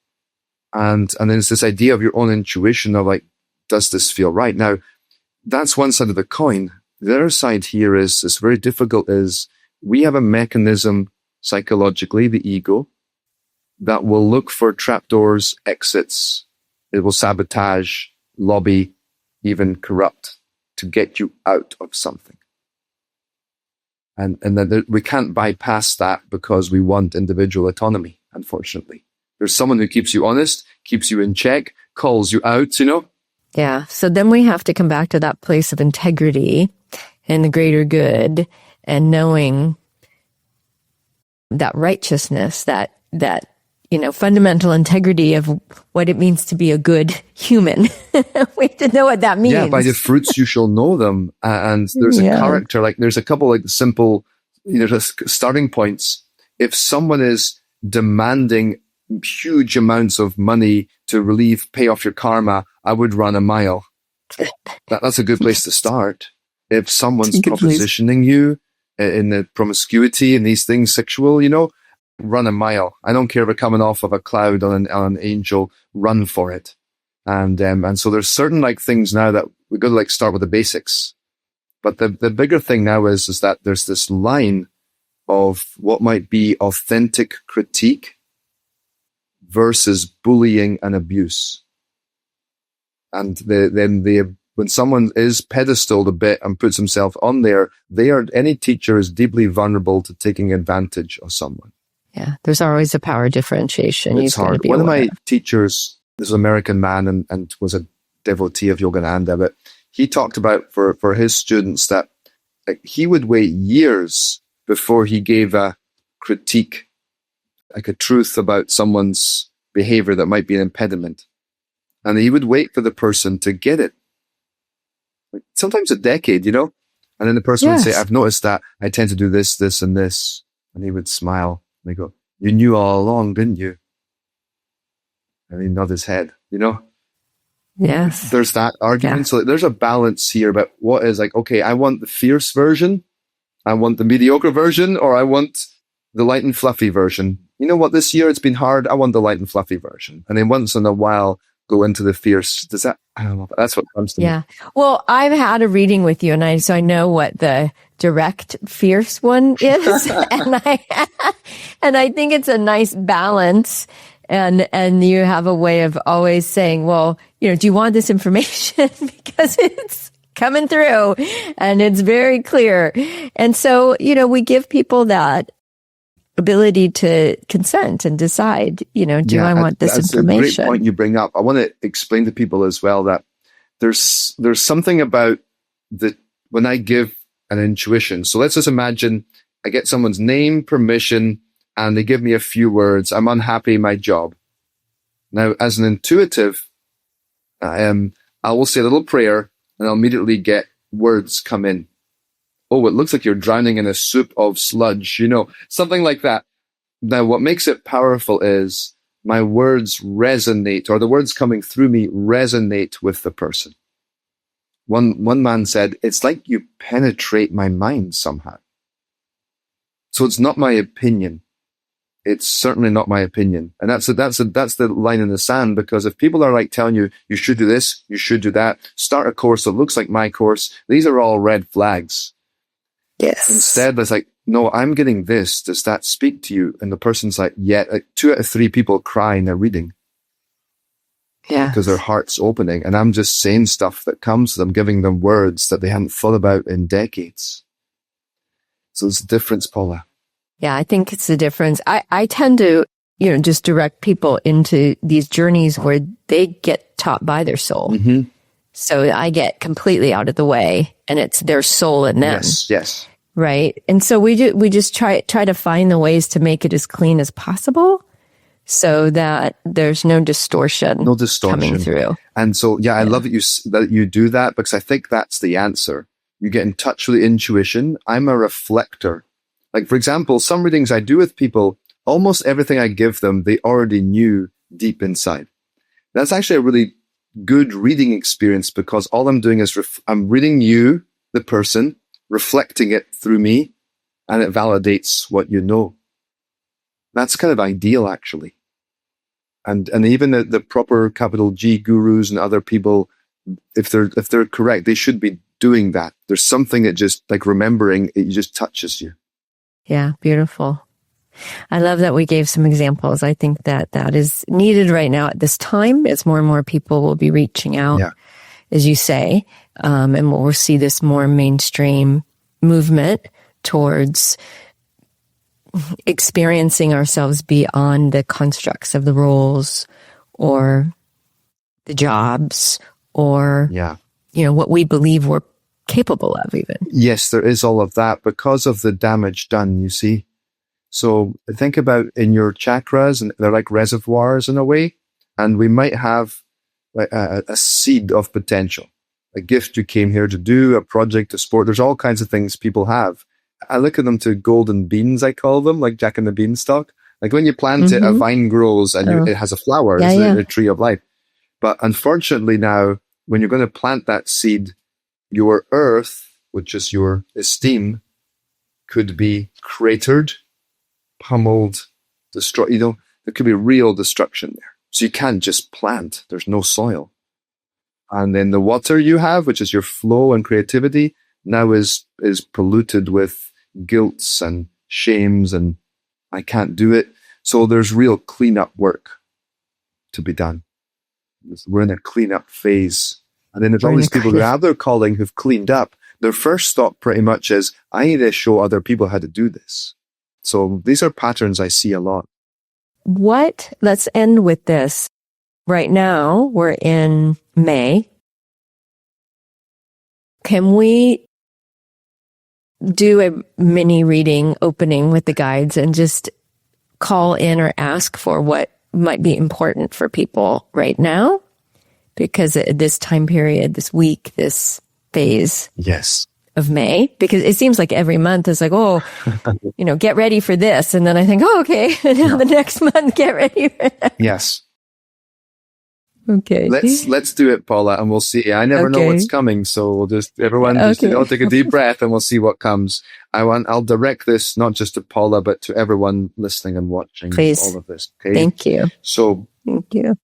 And then it's this idea of your own intuition of does this feel right? Now, that's one side of the coin. The other side here is very difficult, is we have a mechanism psychologically, the ego, that will look for trapdoors, exits. It will sabotage, lobby, even corrupt to get you out of something. And then we can't bypass that because we want individual autonomy, unfortunately. There's someone who keeps you honest, keeps you in check, calls you out, Yeah. So then we have to come back to that place of integrity and the greater good and knowing that righteousness, that fundamental integrity of what it means to be a good human. We have to know what that means. Yeah, by the fruits you shall know them. And there's a character, there's a couple simple, starting points. If someone is demanding huge amounts of money to pay off your karma, I would run a mile. That's a good place to start. If someone's propositioning you in the promiscuity and these things, sexual, run a mile. I don't care if it's coming off of a cloud on an angel, run for it. And so there's certain things now that we've got to start with the basics. But the bigger thing now is that there's this line of what might be authentic critique versus bullying and abuse. And when someone is pedestaled a bit and puts himself on there, any teacher is deeply vulnerable to taking advantage of someone. Yeah, there's always a power differentiation. It's hard. One of my teachers, this is an American man and was a devotee of Yogananda, but he talked about for his students that he would wait years before he gave a critique, a truth about someone's behavior that might be an impediment. And he would wait for the person to get it. Sometimes a decade, And then the person would say, I've noticed that I tend to do this, this, and this. And he would smile. And they go, you knew all along, didn't you? And he'd nod his head, Yes. There's that argument. Yeah. So there's a balance here about what is okay, I want the fierce version, I want the mediocre version, or I want the light and fluffy version. You know what, this year it's been hard, I want the light and fluffy version. And then once in a while, go into the fierce. I don't know. That's what comes to me. Yeah. Well, I've had a reading with you so I know what the direct fierce one is. and I think it's a nice balance. And you have a way of always saying, well, do you want this information? Because it's coming through and it's very clear. And so, we give people that ability to consent and decide, do I want this information? That's a great point you bring up. I want to explain to people as well that there's something about when I give an intuition. So let's just imagine I get someone's name, permission, and they give me a few words. I'm unhappy in my job. Now, as an intuitive, I will say a little prayer and I'll immediately get words come in. Oh, it looks like you're drowning in a soup of sludge, something like that. Now, what makes it powerful is my words resonate, or the words coming through me resonate with the person. One man said, it's like you penetrate my mind somehow. So it's not my opinion. It's certainly not my opinion. And that's the line in the sand, because if people are telling you, you should do this, you should do that, start a course that looks like my course, these are all red flags. Yes. Instead, it's no, I'm getting this. Does that speak to you? And the person's yeah. 2 out of 3 people cry in their reading. Yeah. Because their heart's opening. And I'm just saying stuff that comes to them, giving them words that they hadn't thought about in decades. So it's a difference, Paula. Yeah, I think it's the difference. I tend to, just direct people into these journeys where they get taught by their soul. Mm-hmm. So I get completely out of the way and it's their soul in them. Yes. Right. And so we just try to find the ways to make it as clean as possible so that there's no distortion coming through. And so, I love that you do that, because I think that's the answer. You get in touch with the intuition. I'm a reflector. For example, some readings I do with people, almost everything I give them, they already knew deep inside. That's actually a really good reading experience, because all I'm doing is I'm reading you, the person, reflecting it through me, and it validates what you know. That's kind of ideal, actually. And even the proper capital G gurus and other people, if they're correct, they should be doing that. There's something that just remembering it just touches you. Yeah, beautiful. I love that we gave some examples. I think that is needed right now at this time, as more and more people will be reaching out, as you say, and we'll see this more mainstream movement towards experiencing ourselves beyond the constructs of the roles or the jobs or, what we believe we're capable of even. Yes, there is all of that because of the damage done, you see. So think about in your chakras, and they're like reservoirs in a way, and we might have a seed of potential, a gift you came here to do, a project, a sport. There's all kinds of things people have. I look at them to golden beans, I call them, like Jack and the Beanstalk. Like when you plant it, a vine grows and it has a flower. It's a tree of life. But unfortunately now, when you're going to plant that seed, your earth, which is your esteem, could be cratered, pummeled, destroyed. There could be real destruction there. So you can't just plant. There's no soil. And then the water you have, which is your flow and creativity, now is polluted with guilts and shames and I can't do it. So there's real cleanup work to be done. We're in a cleanup phase. And then there's all these people who have their calling who've cleaned up. Their first thought pretty much is, I need to show other people how to do this. So these are patterns I see a lot. Let's end with this. Right now, we're in May. Can we do a mini reading opening with the guides and just call in or ask for what might be important for people right now? Because at this time period, this week, this phase of May, because it seems like every month is like, get ready for this. And then I think, okay, and now the next month, get ready for that. Yes. Okay. Let's do it, Paula, and we'll see. I never know what's coming, so we'll just everyone take a deep breath, and we'll see what comes. I'll direct this not just to Paula, but to everyone listening and watching. Please. All of this. Okay. Thank you. So, thank you.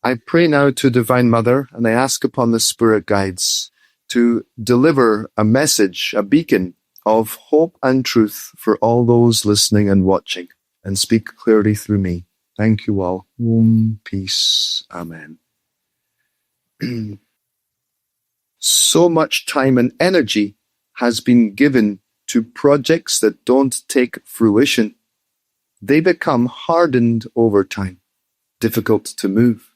I pray now to Divine Mother, and I ask upon the Spirit Guides to deliver a message, a beacon of hope and truth for all those listening and watching, and speak clearly through me. Thank you all. Peace. Amen. So much time and energy has been given to projects that don't take fruition. They become hardened over time, difficult to move.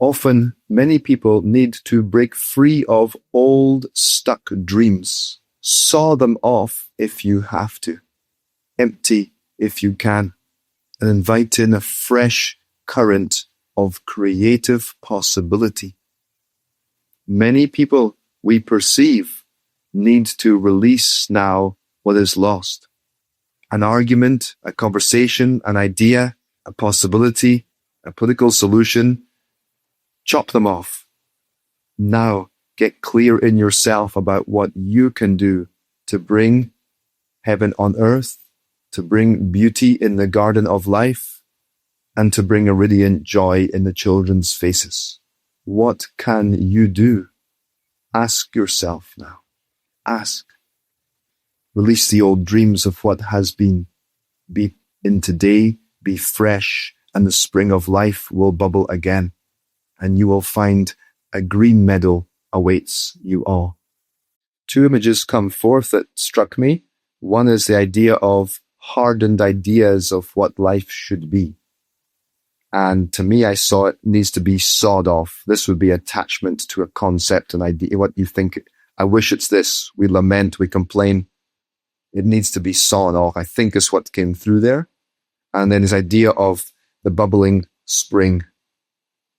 Often, many people need to break free of old, stuck dreams. Saw them off if you have to. Empty if you can. And invite in a fresh current of creative possibility. Many people we perceive need to release now what is lost. An argument, a conversation, an idea, a possibility, a political solution. Chop them off. Now get clear in yourself about what you can do to bring heaven on earth, to bring beauty in the garden of life, and to bring a radiant joy in the children's faces. What can you do? Ask yourself now. Ask. Release the old dreams of what has been. Be in today, be fresh, and the spring of life will bubble again, and you will find a green meadow awaits you all. Two images come forth that struck me. One is the idea of hardened ideas of what life should be. And to me, I saw it needs to be sawed off. This would be attachment to a concept, an idea, what you think. I wish it's this. We lament, we complain. It needs to be sawn off, I think is what came through there. And then this idea of the bubbling spring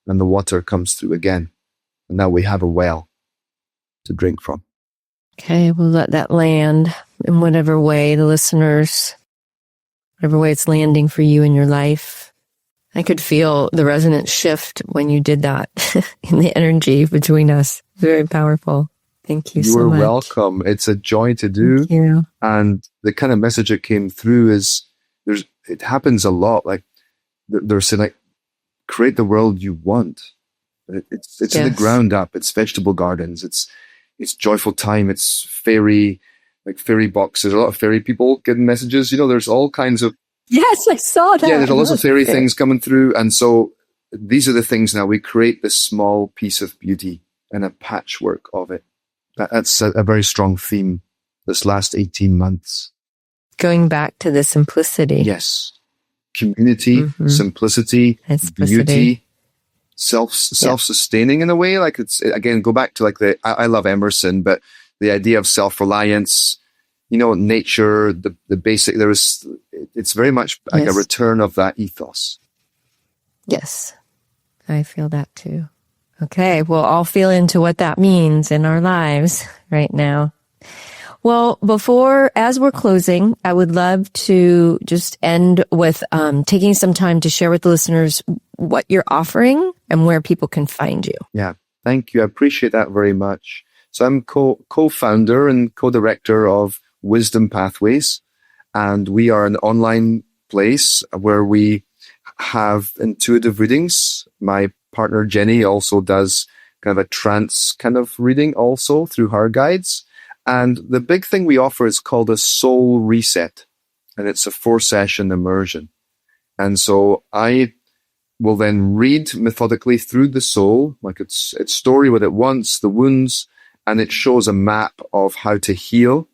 and the water comes through again. And now we have a well to drink from. Okay, we'll let that land in whatever way the listeners, whatever way it's landing for you in your life. I could feel the resonance shift when you did that in the energy between us. Very powerful. Thank you so much. You are welcome. It's a joy to do. Thank you. And the kind of message that came through is it happens a lot. Like they're saying, like, create the world you want. It's in the ground up. It's vegetable gardens. It's joyful time. It's fairy boxes. A lot of fairy people getting messages. There's all kinds of. Yes, I saw that. Yeah, there's lots of fairy things coming through. And so these are the things now. We create this small piece of beauty and a patchwork of it. That's a very strong theme this last 18 months. Going back to the simplicity. Yes. Community, simplicity, beauty, self-sustaining in a way. Like it's, again, go back to I love Emerson, but the idea of self-reliance, nature, the basic, it's very much like a return of that ethos. Yes. I feel that too. Okay. Well, I'll feel into what that means in our lives right now. Well, as we're closing, I would love to just end with taking some time to share with the listeners what you're offering and where people can find you. Yeah. Thank you. I appreciate that very much. So I'm co-founder and co-director of Wisdom Pathways, and we are an online place where we have intuitive readings. My partner Jenny also does kind of a trance kind of reading also through her guides. And the big thing we offer is called a soul reset, and it's a 4-session immersion. And so I will then read methodically through the soul, like its story, what it wants, the wounds, and it shows a map of how to heal,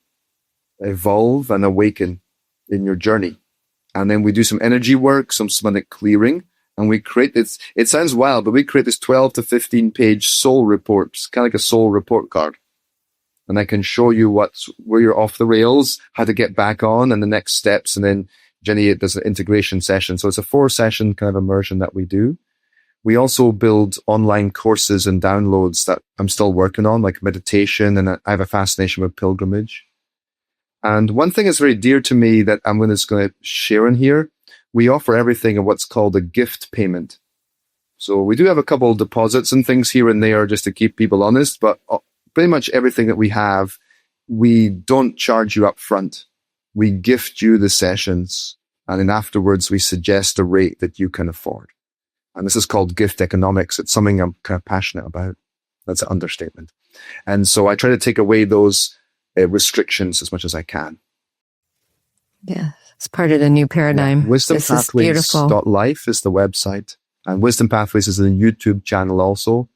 evolve, and awaken in your journey. And then we do some energy work, some somatic clearing, and we create this. It sounds wild, but we create this 12 to 15 page soul reports, kind of like a soul report card. And I can show you where you're off the rails, how to get back on, and the next steps. And then Jenny does an integration session. So it's a 4-session kind of immersion that we do. We also build online courses and downloads that I'm still working on, like meditation, and I have a fascination with pilgrimage. And one thing that's very dear to me that I'm just going to share in here, we offer everything in what's called a gift payment. So we do have a couple of deposits and things here and there just to keep people honest, but pretty much everything that we have, we don't charge you up front. We gift you the sessions, and then afterwards we suggest a rate that you can afford. And this is called gift economics. It's something I'm kind of passionate about. That's an understatement. And so I try to take away those restrictions as much as I can. Yeah, it's part of the new paradigm. Yeah. WisdomPathways.life is the website. And Wisdom Pathways is a YouTube channel also.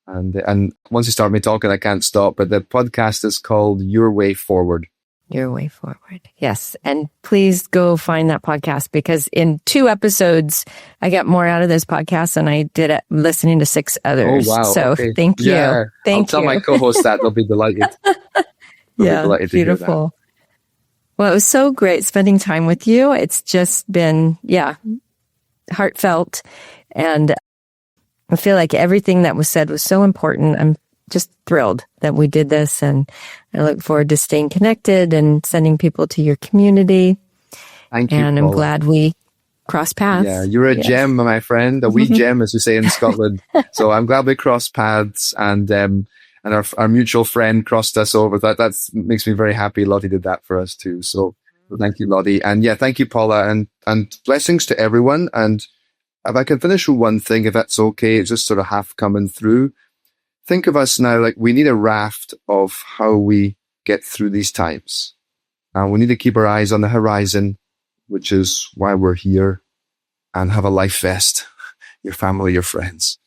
And once you start me talking, I can't stop. But the podcast is called Your Way Forward. Your Way Forward. Yes. And please go find that podcast, because in 2 episodes, I got more out of this podcast than I did at listening to 6 others. Oh, wow. So okay. Thank you. Yeah, I'll tell my co-host that. They'll be delighted. Delighted beautiful. Well, it was so great spending time with you. It's just been, heartfelt. And I feel like everything that was said was so important. I'm just thrilled that we did this, and I look forward to staying connected and sending people to your community. Thank you, and Paula. I'm glad we crossed paths. Yeah, you're a gem, my friend, a wee gem, as we say in Scotland. So I'm glad we crossed paths, and our mutual friend crossed us over. That makes me very happy. Lottie did that for us too. So thank you, Lottie. And thank you, Paula, and blessings to everyone. And if I can finish with one thing, if that's okay, it's just sort of half coming through. Think of us now like we need a raft of how we get through these times. And we need to keep our eyes on the horizon, which is why we're here, and have a life vest, your family, your friends.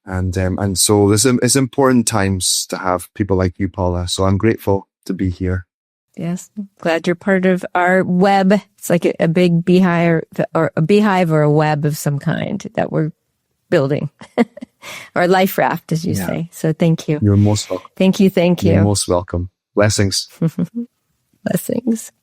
And so it's important times to have people like you, Paula. So I'm grateful to be here. Yes. Glad you're part of our web. It's like a big beehive or a web of some kind that we're building. Or life raft, as you say. So thank you. You're most welcome. Thank you. You're most welcome. Blessings. Blessings.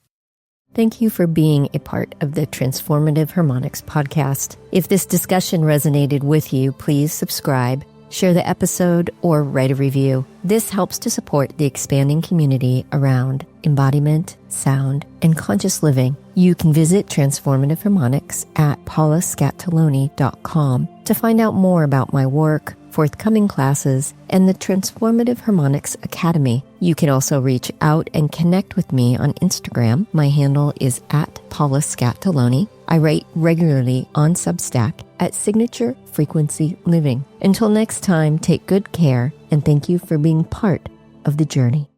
Thank you for being a part of the Transformative Harmonics Podcast. If this discussion resonated with you, please subscribe, share the episode, or write a review. This helps to support the expanding community around embodiment, sound, and conscious living. You can visit Transformative Harmonics at paulascatoloni.com to find out more about my work, forthcoming classes, and the Transformative Harmonics Academy. You can also reach out and connect with me on Instagram. My handle is at Paula Scatoloni. I write regularly on Substack at Signature Frequency Living. Until next time, take good care, and thank you for being part of the journey.